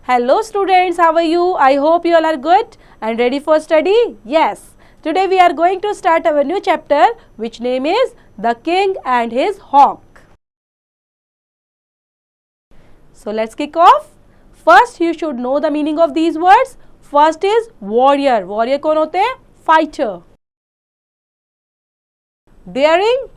Hello students, how are you? I hope you all are good and ready for study. Yes, today we are going to start our new chapter which name is The King and His Hawk. So let's kick off. First you should know the meaning of these words. First is warrior. Warrior कौन होते हैं? Fighter. Daring.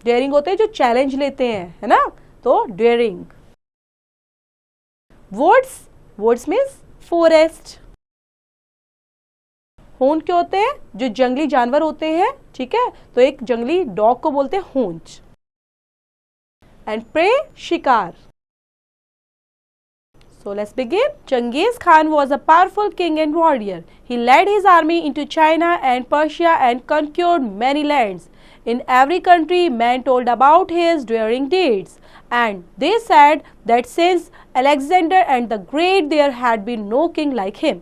Daring होते हैं जो challenge लेते हैं, है ना? तो daring. Woods. Woods means forest. होंठ क्या होते हैं? जो जंगली जानवर होते हैं, ठीक है? तो एक जंगली डॉग को बोलते हैं होंठ. एंड प्रे शिकार. So let's begin. Genghis Khan was a powerful king and warrior. He led his army into China and Persia and conquered many lands. In every country, men told about his daring deeds. And they said that since Alexander and the Great, there had been no king like him.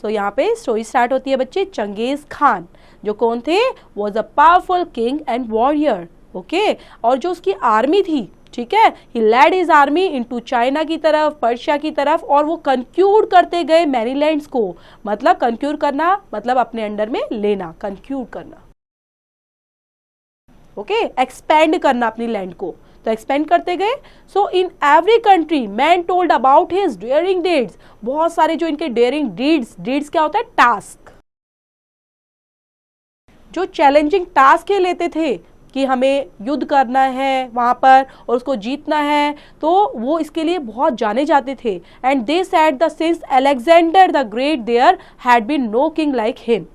So यहाँ पे story start होती है बच्चे. Genghis Khan जो कौन थे? Was a powerful king and warrior. Okay, और जो उसकी आर्मी थी, ठीक है, he led his army into China की तरफ, पर्शिया की तरफ, और वो कंक्यूर करते गए मैनी लैंड्स को. मतलब कंक्यूर करना मतलब अपने अंडर में लेना, कंक्यूर करना. ओके, एक्सपेंड करना अपनी लैंड को, तो एक्सपेंड करते गए. So in every country men told about his daring deeds. बहुत सारे जो इनके डेयरिंग डीड्स, डीड्स क्या होता है? टास्क. जो चैलेंजिंग टास्क ये लेते थे कि हमें युद्ध करना है वहां पर और उसको जीतना है, तो वो इसके लिए बहुत जाने जाते थे. And they said the since Alexander the Great there had been no king like him.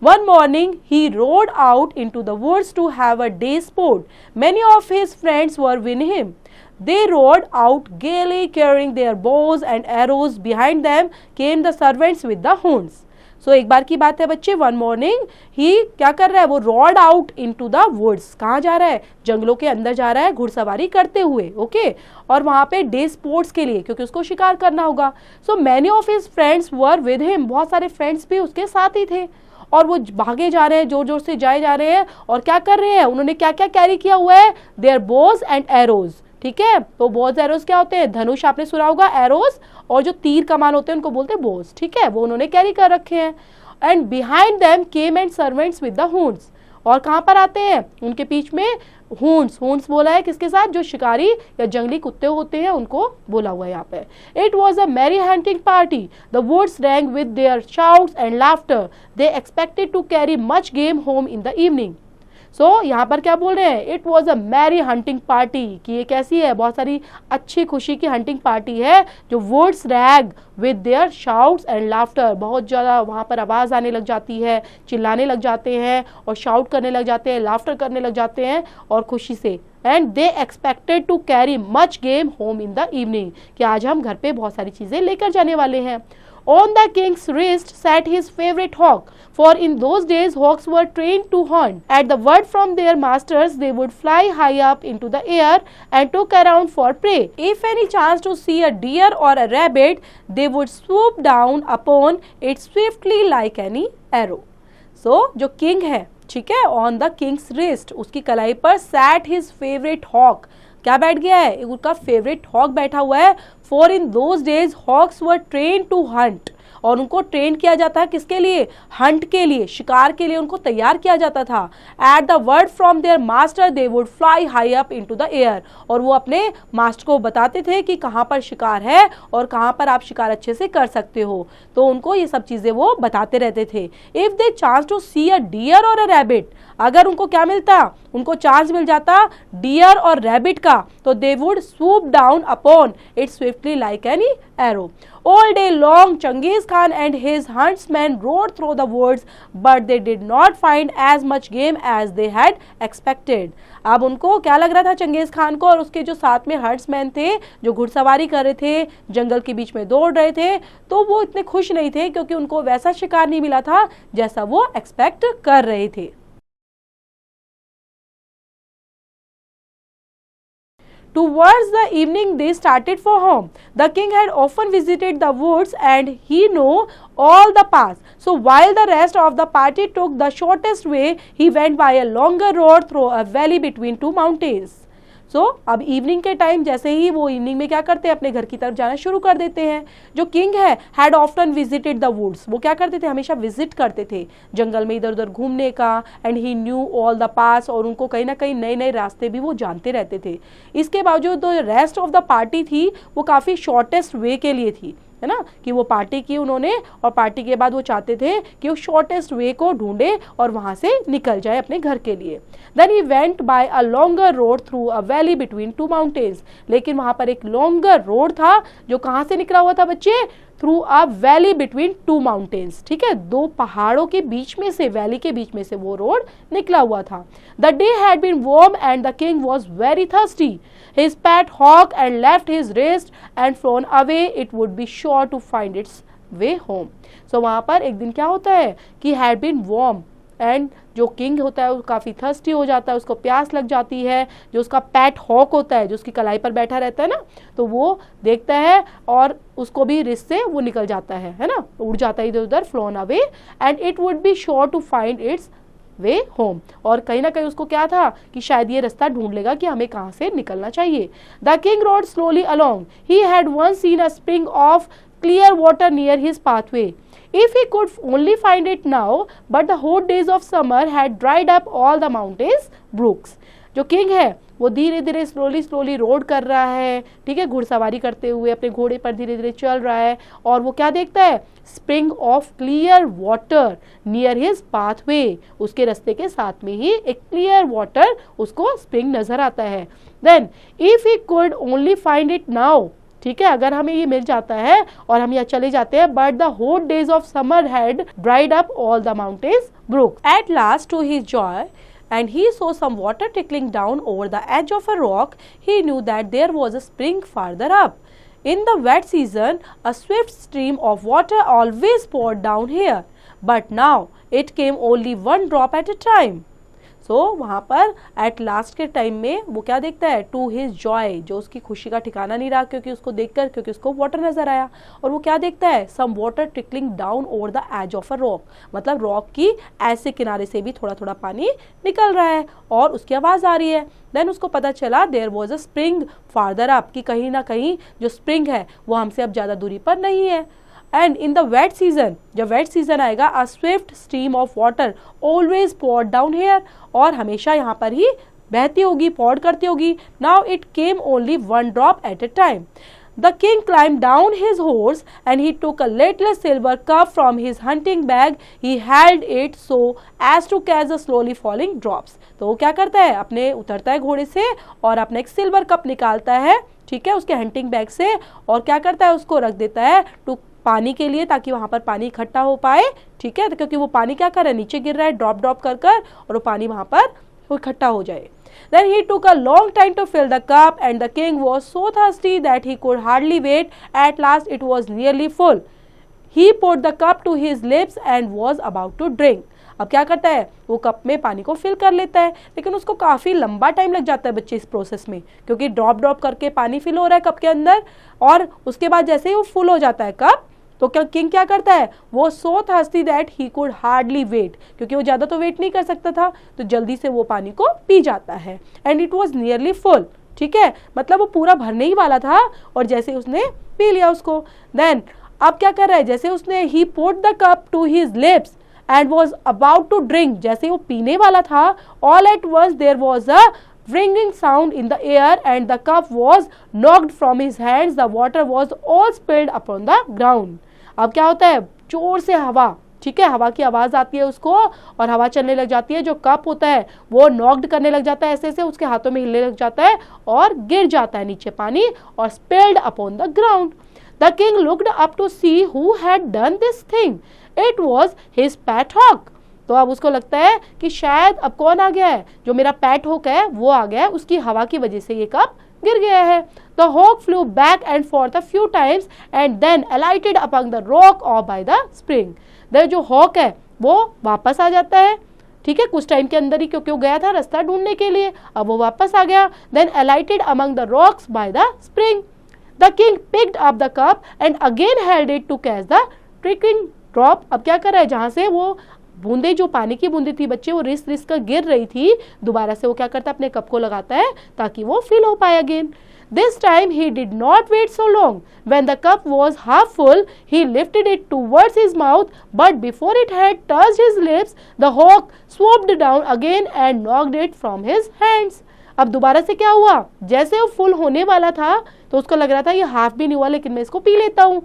One morning, he rode out into the woods to have a day's sport. Many of his friends were with him. They rode out gaily, carrying their bows and arrows. Behind them came the servants with the hounds. So एक बार की बात है बच्चे. One morning, he क्या कर रहा है? वो rode out into the woods. कहाँ जा रहा है? जंगलों के अंदर जा रहा है घुड़सवारी करते हुए. ओके, और वहाँ पे डे स्पोर्ट्स के लिए, क्योंकि उसको शिकार करना होगा. So many of his friends were with him. बहुत सारे फ्रेंड्स भी उसके साथ ही थे और वो भागे जा रहे हैं, जोर जोर से जाए जा रहे हैं. और क्या कर रहे हैं? उन्होंने क्या क्या कैरी किया हुआ है? There bows and arrows. ठीक है, तो बोज एरोज क्या होते हैं? धनुष आपने सुना होगा. एरोज और जो तीर कमान होते हैं उनको बोलते हैं बोज. ठीक है, वो उन्होंने कैरी कर रखे हैं. And behind them came and servants with the hounds. और कहाँ पर आते हैं? उनके बीच में हूंड्स. हूंड्स बोला है किसके साथ? जो शिकारी या जंगली कुत्ते होते हैं उनको बोला हुआ है यहाँ पे. It was a merry hunting party. The woods rang with their shouts and laughter. They expected to carry much game home in the evening. So यहाँ पर क्या बोल रहे हैं? It was a merry hunting party. कि ये कैसी है? बहुत सारी अच्छी खुशी की हंटिंग पार्टी है. जो woods rang with their shouts and laughter, बहुत ज़्यादा वहाँ पर आवाज़ आने लग जाती है, चिल्लाने लग जाते हैं और शाउट करने लग जाते हैं, लाफ्टर करने लग जाते हैं और खुशी से. And they expected to carry much game home in the evening. कि आज हम घर पे बहुत सारी चीज़ें लेकर जाने वाले हैं. On the king's wrist sat his favorite hawk, for in those days hawks were trained to hunt. At the word from their masters, they would fly high up into the air and look around for prey. If any chanced to see a deer or a rabbit, they would swoop down upon it swiftly like any arrow. So, जो king है, ठीक है, on the king's wrist, उसकी कलाई पर sat his favorite hawk. क्या बैठ गया है? उनका फेवरेट हॉक बैठा हुआ है. For in those days hawks were train to hunt. और उनको ट्रेन किया जाता है किसके लिए? हंट के लिए, शिकार के लिए उनको तैयार किया जाता था. At the word from their master they would fly high up into the air. और वो अपने मास्टर को बताते थे कि कहाँ पर शिकार है और कहाँ पर आप शिकार अच्छे से कर सकते हो. तो उनको ये सब चीज़ें वो बताते रहते थे. If they chance to see a deer और अ रैबिट, अगर उनको क्या मिलता? उनको चांस मिल जाता डियर और रैबिट का, तो they would swoop down upon it swiftly like any arrow. All day long, Genghis Khan and his huntsmen rode through the woods, but they did not find as much game as they had expected. अब उनको क्या लग रहा था? Genghis Khan को और उसके जो साथ में हंट्समैन थे, जो घुड़सवारी कर रहे थे, जंगल के बीच में दौड़ रहे थे, तो वो इतने खुश नहीं थे क्योंकि उनको वैसा शिकार नहीं मिला था जैसा वो एक्सपेक्ट कर रहे थे. Towards the evening they started for home. The king had often visited the woods and he knew all the paths. So while the rest of the party took the shortest way, he went by a longer road through a valley between two mountains. सो अब evening के time जैसे ही वो evening में क्या करते हैं, अपने घर की तरफ जाना शुरू कर देते हैं। जो किंग है had often visited the woods, वो क्या करते थे, हमेशा विजिट करते थे जंगल में इधर उधर घूमने का। And he knew all the paths, और उनको कहीं ना कहीं नए नए रास्ते भी वो जानते रहते थे। इसके बावजूद जो रेस्ट ऑफ द पार्टी थी वो काफ़ी शॉर्टेस्ट वे के लिए थी, है ना, कि वो पार्टी की उन्होंने, और पार्टी के बाद वो चाहते थे कि वो शॉर्टेस्ट वे को ढूंढे और वहां से निकल जाए अपने घर के लिए। Then he went by a longer road through a valley between two mountains, लेकिन वहां पर एक लॉन्गर रोड था जो कहां से निकला हुआ था बच्चे, through a valley between two mountains, ठीक है, दो पहाड़ों के बीच में से, वैली के बीच में से वो रोड निकला हुआ था। The day had been warm and the king was very thirsty. His pet hawk and left his rest and flown away. It would be sure to find its way home. So वहाँ पर एक दिन क्या होता है कि had been warm and जो king होता है वो काफ़ी थर्स्टी हो जाता है, उसको प्यास लग जाती है। जो उसका पैट हॉक होता है, जो उसकी कलाई पर बैठा रहता है ना, तो वो देखता है और उसको भी रिस्ट से वो निकल जाता है ना, उड़ जाता है इधर उधर, flown away and it would be sure to find its way home. और कहीं ना कहीं उसको क्या था कि शायद ये रास्ता ढूंढ लेगा कि हमें कहाँ से निकलना चाहिए। The king rode slowly along. He had once seen a spring of clear water near his pathway. If he could only find it now, but the hot days of summer had dried up all the mountains brooks. जो king है वो धीरे धीरे slowly road कर रहा है, ठीक है, घुड़सवारी करते हुए अपने घोड़े पर धीरे धीरे चल रहा है, और वो क्या देखता है, spring of clear water near his pathway. उसके रास्ते के साथ में ही एक क्लियर वाटर उसको स्प्रिंग नजर आता है। Then if he could only find it now, ठीक है, अगर हमें ये मिल जाता है और हम यहाँ चले जाते हैं, but the hot days of summer had dried up all the mountains brook. At last to his joy and he saw some water trickling down over the edge of a rock. He knew that there was a spring farther up. In the wet season, a swift stream of water always poured down here, but now it came only one drop at a time. सो वहाँ पर at last के time में वो क्या देखता है, to his Joy, जो उसकी खुशी का ठिकाना नहीं रहा क्योंकि उसको देखकर, क्योंकि उसको वाटर नजर आया, और वो क्या देखता है, some water trickling down over the edge of a rock, मतलब रॉक की ऐसे किनारे से भी थोड़ा थोड़ा पानी निकल रहा है और उसकी आवाज़ आ रही है। देन उसको पता चला there was a spring farther up, कि कहीं ना कहीं जो स्प्रिंग है वो हमसे अब ज़्यादा दूरी पर नहीं है। And in the wet season, जब वेट सीजन आएगा, a swift stream of water always poured down here, और हमेशा यहाँ पर ही बहती होगी, पॉर्ड करती होगी। Now it came only one drop eight A time. The king climbed down his horse and he took a little silver cup from his hunting bag. He held it so as to catch the slowly falling drops. तो वो क्या करता है, अपने उतरता है घोड़े से और अपना एक सिल्वर कप निकालता है, ठीक है, उसके हंटिंग बैग से, और क्या करता है, उसको रख देता है टू पानी के लिए, ताकि वहां पर पानी इकट्ठा हो पाए, ठीक है, क्योंकि वो पानी क्या कर रहा है, नीचे गिर रहा है ड्रॉप ड्रॉप कर कर, और वो पानी वहां पर वो इकट्ठा हो जाए। Then he took a long time to fill the cup and the king was so thirsty that he could hardly wait. At last it was nearly full. He put the cup to his lips and was about to drink. अब क्या करता है, वो cup में पानी को fill कर लेता है, लेकिन उसको काफ़ी लंबा टाइम लग जाता है बच्चे इस प्रोसेस में, क्योंकि ड्रॉप ड्रॉप करके पानी फिल हो रहा है कप के अंदर, और उसके बाद जैसे ही वो फुल हो जाता है कप, तो क्या किंग क्या करता है, वो so thirsty that he could hardly wait, क्योंकि वो ज़्यादा तो वेट नहीं कर सकता था, तो जल्दी से वो पानी को पी जाता है। And it was nearly full, ठीक है, मतलब वो पूरा भरने ही वाला था, और जैसे उसने पी लिया उसको, देन अब क्या कर रहा है, जैसे उसने he put the cup to his lips and was about to drink, जैसे वो पीने वाला था, all at once there was a ringing sound in the air and the cup was knocked from his hands. The water was all spilled upon the ground. अब क्या होता है, जोर से हवा, ठीक है, हवा की आवाज आती है उसको, और हवा चलने लग जाती है, जो कप होता है वो नॉक्ड करने लग जाता है, ऐसे ऐसे उसके हाथों में हिलने लग जाता है और गिर जाता है नीचे पानी, और spilled upon the ground. The king looked up to see who had done this thing. It was his pet hawk. तो अब उसको लगता है कि शायद अब कौन आ गया है, जो मेरा पैट हॉक है वो आ गया है, उसकी हवा की वजह से ये कप गिर गया है। The hawk flew back and forth a few times and then alighted upon the rock or by the spring. जो हॉक है वो वापस आ जाता है, ठीक है, कुछ टाइम के अंदर ही, क्योंकि वो गया था रास्ता ढूंढने के लिए, अब वो वापस आ गया। Then alighted among the rocks by the spring. The king picked up the cup and again held it to catch the trickling drop. अब क्या कर रहा है, जहां से वो बूंदे, जो पानी की बूंदे थी बच्चे, वो रिस रिस कर गिर रही थी, दोबारा से वो क्या करता है, अपने कप को लगाता है ताकि वो फिल हो पाए again. This time he did not wait so long. When the cup was half full, he lifted it towards his mouth, but before it had touched his lips, the hawk swooped down again and knocked it from his hands. अब दोबारा से क्या हुआ, जैसे वो full होने वाला था तो उसको लग रहा था ये हाफ भी नहीं हुआ, लेकिन मैं इसको पी लेता हूँ.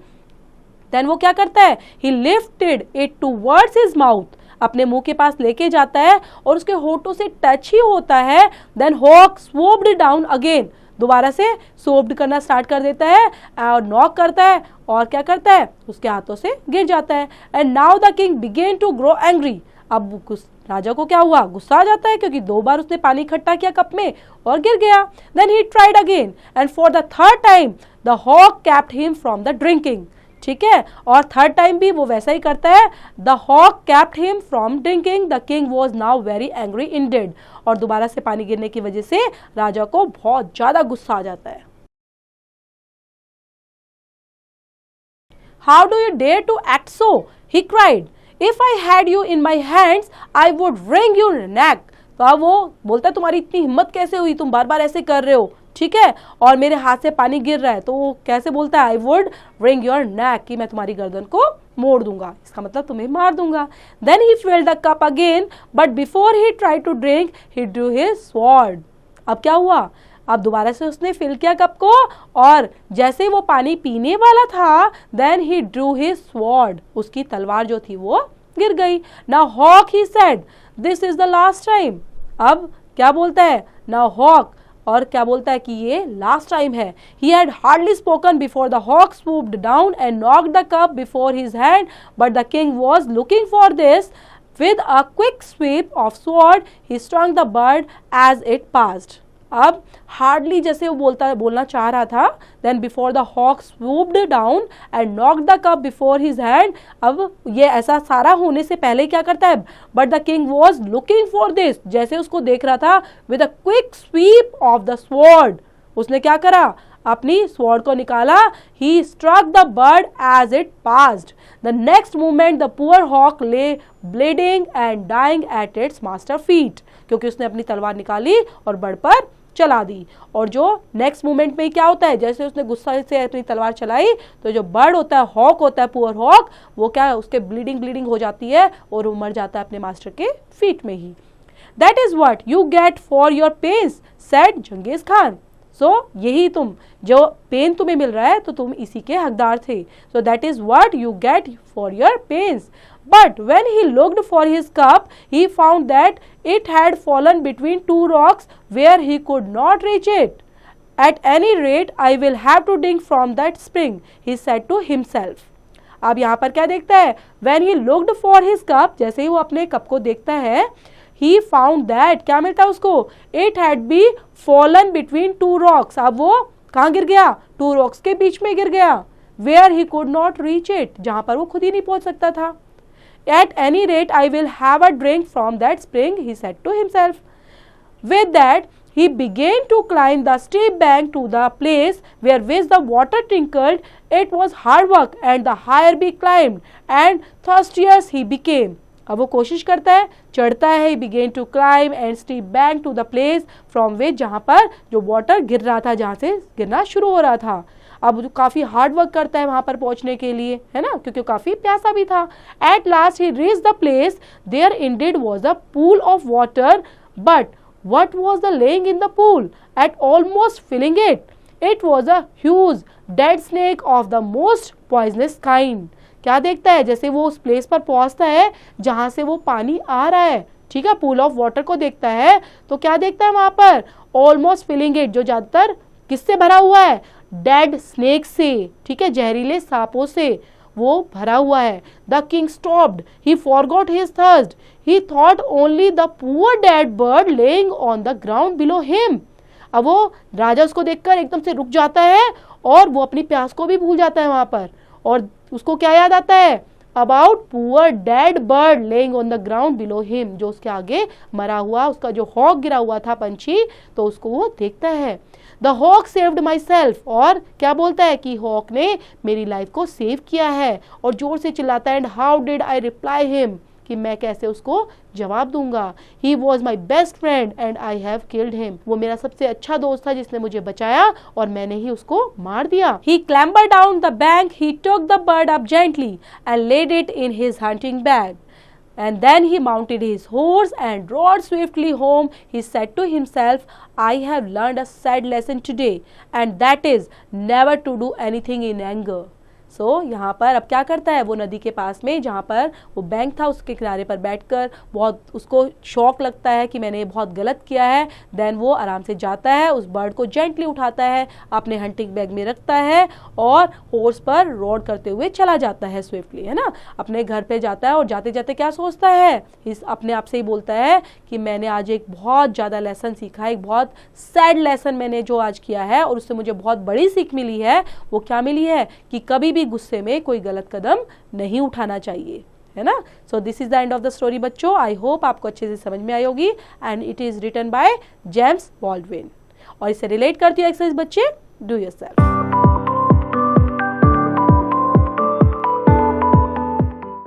देन वो क्या करता है, he lifted it towards his mouth, अपने मुंह के पास लेके जाता है और उसके होठों से टच ही होता है. Then hawk swooped down again, दोबारा से सोप्ड करना स्टार्ट कर देता है और नॉक करता है और क्या करता है, उसके हाथों से गिर जाता है. And now the king began to grow angry, अब राजा को क्या हुआ, गुस्सा आ जाता है, क्योंकि 2 बार उसने पानी इकट्ठा किया कप में और गिर गया. Then he tried again and for the third time the hawk kept him from the drinking. ठीक है, और थर्ड टाइम भी वो वैसा ही करता है. The hawk kept him from drinking. The king was now very angry indeed, और दोबारा से पानी गिरने की वजह से राजा को बहुत ज्यादा गुस्सा आ जाता है. How do you dare to act so, he cried. If I had you in my hands I would wring your neck. तो अब वो बोलता है तुम्हारी इतनी हिम्मत कैसे हुई, तुम बार बार ऐसे कर रहे हो, ठीक है, और मेरे हाथ से पानी गिर रहा है. तो वो कैसे बोलता है, आई वुड wring your neck, कि मैं तुम्हारी गर्दन को मोड़ दूंगा, इसका मतलब तुम्हें मार दूंगा. Then he filled the cup again, but before he tried to drink, he drew his sword. अब क्या हुआ, अब दोबारा से उसने फिल किया कप को, और जैसे वो पानी पीने वाला था, then he drew his sword, उसकी तलवार जो थी वो गिर गई. Now hawk he said, this is the last time. अब क्या बोलता है, नाउ हॉक, और क्या बोलता है कि ये लास्ट टाइम है. He had hardly spoken before the hawk swooped down and knocked the cup before his hand, but the king was looking for this. With a quick sweep of sword, he struck the bird as it passed. अब hardly जैसे वो बोलना चाह रहा था, then before the hawk swooped down and knocked the cup before his hand. अब ये ऐसा सारा होने से पहले क्या करता है, but the king was looking for this, जैसे उसको देख रहा था, with a quick sweep of the sword, उसने क्या करा, अपनी स्वॉर्ड को निकाला. He struck the bird as it passed. The next moment the poor hawk lay bleeding and dying at its master feet, क्योंकि उसने अपनी तलवार निकाली और बर्ड पर चला दी. और जो नेक्स्ट मोमेंट में क्या होता है, जैसे उसने गुस्सा से अपनी तलवार चलाई, तो जो बर्ड होता है, हॉक होता है, पुअर हॉक, वो क्या है, उसके ब्लीडिंग हो जाती है और वो मर जाता है अपने मास्टर के फीट में ही. That is what you get for your pains, said Genghis Khan. So यही तुम, जो पेन तुम्हें मिल रहा है तो तुम इसी के हकदार थे. So that is what you get for your pains. But when he looked for his cup, he found that it had fallen between 2 rocks where he could not reach it. At any rate, I will have to drink from that spring, he said to himself. अब यहाँ पर क्या देखता है, when he looked for his cup, जैसे ही वो अपने cup को देखता है, he found that, क्या मिलता है उसको, it had been fallen between 2 rocks. अब वो कहाँ गिर गया, 2 rocks के बीच में गिर गया, where he could not reach it, जहाँ पर वो खुद ही नहीं पहुँच सकता था. At any rate, I will have a drink from that spring, he said to himself. With that, he began to climb the steep bank to the place where which the water tinkled. It was hard work, and the higher he climbed, and thirstier he became. अब वो कोशिश करता है, चढ़ता है. He began to climb and steep bank to the place from which, जहाँ पर जो वाटर गिर रहा था, जहाँ से गिरना शुरू हो रहा था. अब काफी हार्ड वर्क करता है वहां पर पहुंचने के लिए, है ना, क्योंकि काफी प्यासा भी था. At last he reached the place, there indeed was a pool of water, but what was the lying in the pool at almost filling it. It was a huge dead snake of the most poisonous kind. क्या देखता है, जैसे वो उस place पर पहुंचता है जहां से वो पानी आ रहा है, ठीक है, पूल ऑफ वाटर को देखता है, तो क्या देखता है वहां पर, ऑलमोस्ट फिलिंग इट, जो ज्यादातर किससे भरा हुआ है, डेड स्नेक से, ठीक है, जहरीले सांपों से वो भरा हुआ है. The king stopped, he forgot his thirst, he thought only the poor dead bird lying on the ground below him. अब वो राजा उसको देखकर एकदम से रुक जाता है और वो अपनी प्यास को भी भूल जाता है वहां पर, और उसको क्या याद आता है, about poor dead bird lying on the ground below him, जो उसके आगे मरा हुआ उसका जो हॉक गिरा हुआ था पंछी, तो उसको वो देखता है. The hawk saved myself, और क्या बोलता है कि हॉक ने मेरी लाइफ को सेव किया है, और जोर से चिल्लाता है. And how did I reply him, कि मैं कैसे उसको जवाब दूंगा। He was my best friend and I have killed him, वो मेरा सबसे अच्छा दोस्त था जिसने मुझे बचाया और मैंने ही उसको मार दिया। He clamber down the bank, he took the bird up gently and laid it in his hunting bag. And then he mounted his horse and rode swiftly home. He said to himself, I have learned a sad lesson today, and that is never to do anything in anger. यहाँ पर अब क्या करता है, वो नदी के पास में जहाँ पर वो बैंक था उसके किनारे पर बैठकर बहुत उसको शौक लगता है कि मैंने बहुत गलत किया है। देन वो आराम से जाता है, उस बर्ड को जेंटली उठाता है, अपने हंटिंग बैग में रखता है और हॉर्स पर रोड करते हुए चला जाता है स्विफ्टली, है ना, अपने घर पे जाता है। और जाते जाते क्या सोचता है, इस अपने आप से ही बोलता है कि मैंने आज एक बहुत ज़्यादा लेसन सीखा है, एक बहुत सैड लेसन मैंने जो आज किया है और उससे मुझे बहुत बड़ी सीख मिली है। वो क्या मिली है कि कभी भी गुस्से में कोई गलत कदम नहीं उठाना चाहिए, है ना। So this is the end of the story बच्चों। आई होप आपको अच्छे से समझ में आई होगी। And it is written by James Baldwin और इसे रिलेट करती है एक्सरसाइज बच्चे, डू योरसेल्फ।